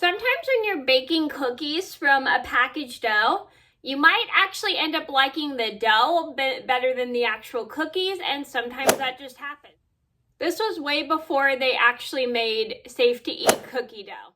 Sometimes when you're baking cookies from a packaged dough, you might actually end up liking the dough a bit better than the actual cookies, and sometimes that just happens. This was way before they actually made safe-to-eat cookie dough.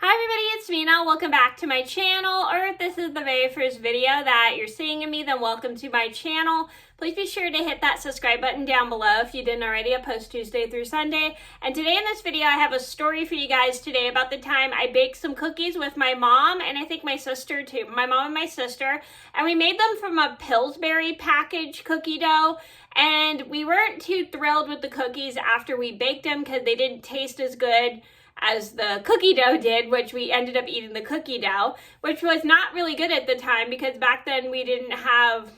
Hi everybody, it's Mena. Welcome back to my channel, or if this is the very first video that you're seeing of me, then welcome to my channel. Please be sure to hit that subscribe button down below if you didn't already. I post Tuesday through Sunday. And today in this video, I have a story for you guys today about the time I baked some cookies with my mom, and I think my sister too. My mom and my sister, and we made them from a Pillsbury packaged cookie dough. And we weren't too thrilled with the cookies after we baked them because they didn't taste as good as the cookie dough did, which we ended up eating the cookie dough, which was not really good at the time because back then we didn't have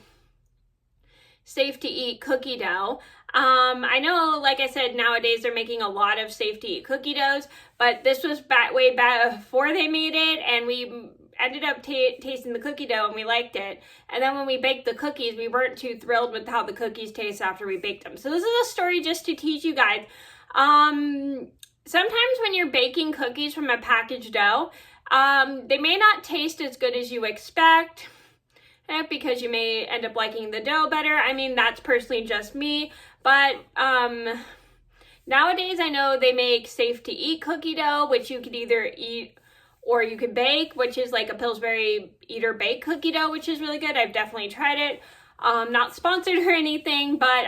safe to eat cookie dough. I know, like I said, nowadays they're making a lot of safe to eat cookie doughs, but this was way back before they made it, and we ended up tasting the cookie dough and we liked it. And then when we baked the cookies, we weren't too thrilled with how the cookies taste after we baked them. So this is a story just to teach you guys. Sometimes when you're baking cookies from a packaged dough, they may not taste as good as you expect because you may end up liking the dough better. I mean, that's personally just me, but nowadays I know they make safe to eat cookie dough, which you could either eat or you could bake, which is like a Pillsbury eat or bake cookie dough, which is really good. I've definitely tried it. Not sponsored or anything, but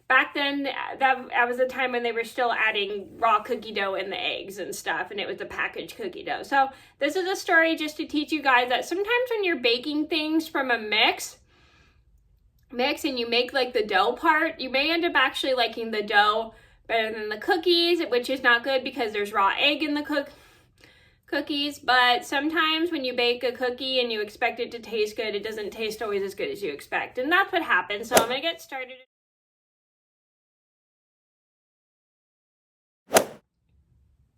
back then, that was a time when they were still adding raw cookie dough in the eggs and stuff, and it was a packaged cookie dough. So this is a story just to teach you guys that sometimes when you're baking things from a mix and you make like the dough part, you may end up actually liking the dough better than the cookies, which is not good because there's raw egg in the cookies. But sometimes when you bake a cookie and you expect it to taste good, it doesn't taste always as good as you expect. And that's what happens. So I'm going to get started.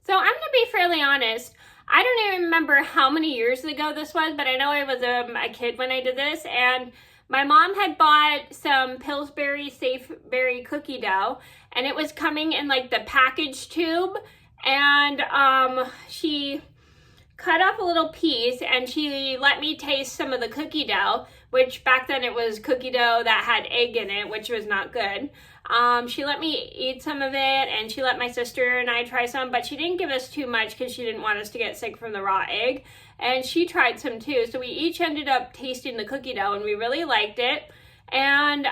So I'm going to be fairly honest. I don't even remember how many years ago this was, but I know I was a kid when I did this, and my mom had bought some Pillsbury Safeberry cookie dough, and it was coming in like the package tube, and she cut up a little piece and she let me taste some of the cookie dough, which back then it was cookie dough that had egg in it, which was not good. She let me eat some of it, and she let my sister and I try some, but she didn't give us too much because she didn't want us to get sick from the raw egg. And she tried some too. So we each ended up tasting the cookie dough and we really liked it. And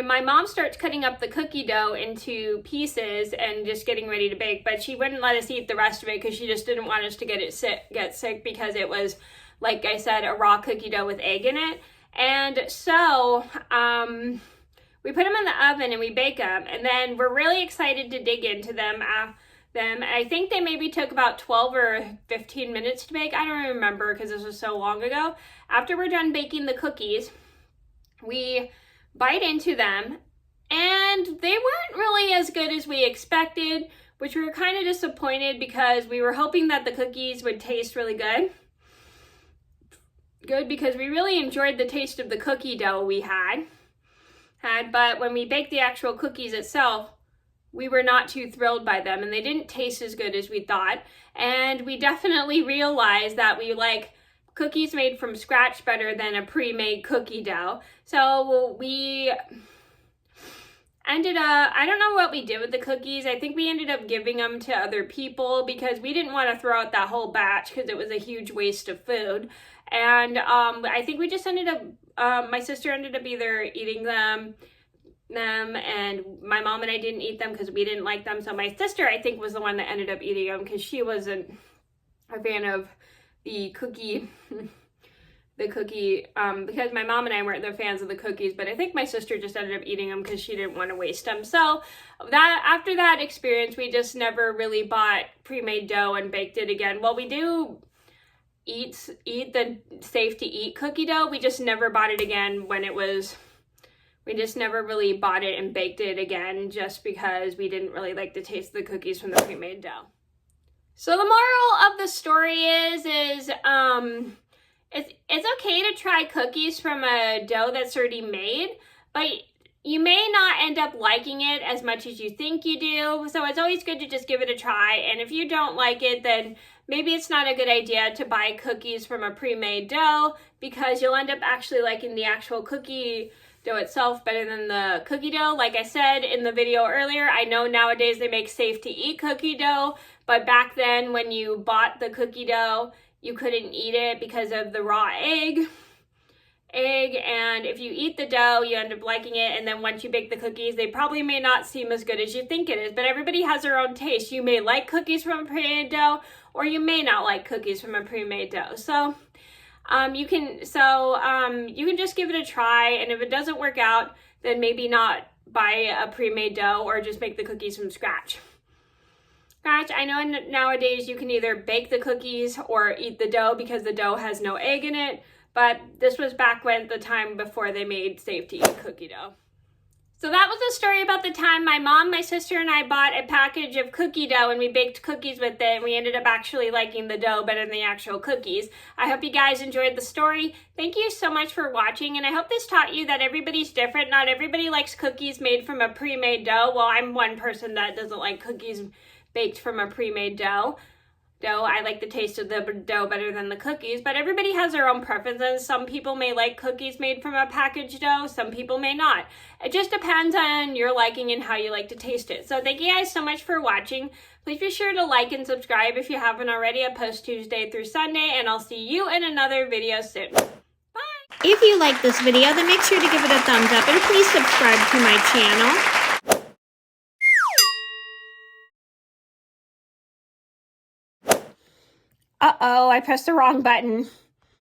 my mom starts cutting up the cookie dough into pieces and just getting ready to bake, but she wouldn't let us eat the rest of it because she just didn't want us to get sick because it was, like I said, a raw cookie dough with egg in it. And so we put them in the oven and we bake them, and then we're really excited to dig into them. I think they maybe took about 12 or 15 minutes to bake. I don't remember because this was so long ago. After we're done baking the cookies, we bite into them, and they weren't really as good as we expected, which we were kind of disappointed because we were hoping that the cookies would taste really good because we really enjoyed the taste of the cookie dough we had, but when we baked the actual cookies itself, we were not too thrilled by them, and they didn't taste as good as we thought. And we definitely realized that we like cookies made from scratch better than a pre-made cookie dough. So we ended up, I don't know what we did with the cookies. I think we ended up giving them to other people because we didn't want to throw out that whole batch because it was a huge waste of food. And I think we just ended up, my sister ended up either eating them, and my mom and I didn't eat them because we didn't like them. So my sister, I think, was the one that ended up eating them because she wasn't a fan of the cookie, because my mom and I weren't the fans of the cookies, but I think my sister just ended up eating them because she didn't want to waste them. So after that experience, we just never really bought pre-made dough and baked it again. Well, we do eat the safe to eat cookie dough. We just never bought it again we just never really bought it and baked it again just because we didn't really like the taste of the cookies from the pre-made dough. So the moral of the story is it's okay to try cookies from a dough that's already made, but you may not end up liking it as much as you think you do. So it's always good to just give it a try. And if you don't like it, then maybe it's not a good idea to buy cookies from a pre-made dough, because you'll end up actually liking the actual cookie dough itself better than the cookie dough. Like I said in the video earlier, I know nowadays they make safe to eat cookie dough, but back then when you bought the cookie dough, you couldn't eat it because of the raw egg, and if you eat the dough, you end up liking it, and then once you bake the cookies, they probably may not seem as good as you think it is, but everybody has their own taste. You may like cookies from a pre-made dough, or you may not like cookies from a pre-made dough. So you can just give it a try, and if it doesn't work out, then maybe not buy a pre-made dough or just make the cookies from scratch. I know nowadays you can either bake the cookies or eat the dough because the dough has no egg in it, but this was back when the time before they made safe to eat cookie dough. So that was the story about the time my mom, my sister, and I bought a package of cookie dough and we baked cookies with it, and we ended up actually liking the dough better than the actual cookies. I hope you guys enjoyed the story. Thank you so much for watching, and I hope this taught you that everybody's different. Not everybody likes cookies made from a pre-made dough. Well, I'm one person that doesn't like cookies baked from a pre-made dough. I like the taste of the dough better than the cookies, but everybody has their own preferences. Some people may like cookies made from a packaged dough, some people may not. It just depends on your liking and how you like to taste it. So thank you guys so much for watching. Please be sure to like and subscribe if you haven't already. I post Tuesday through Sunday, and I'll see you in another video soon. Bye! If you like this video, then make sure to give it a thumbs up, and please subscribe to my channel. Uh-oh, I pressed the wrong button.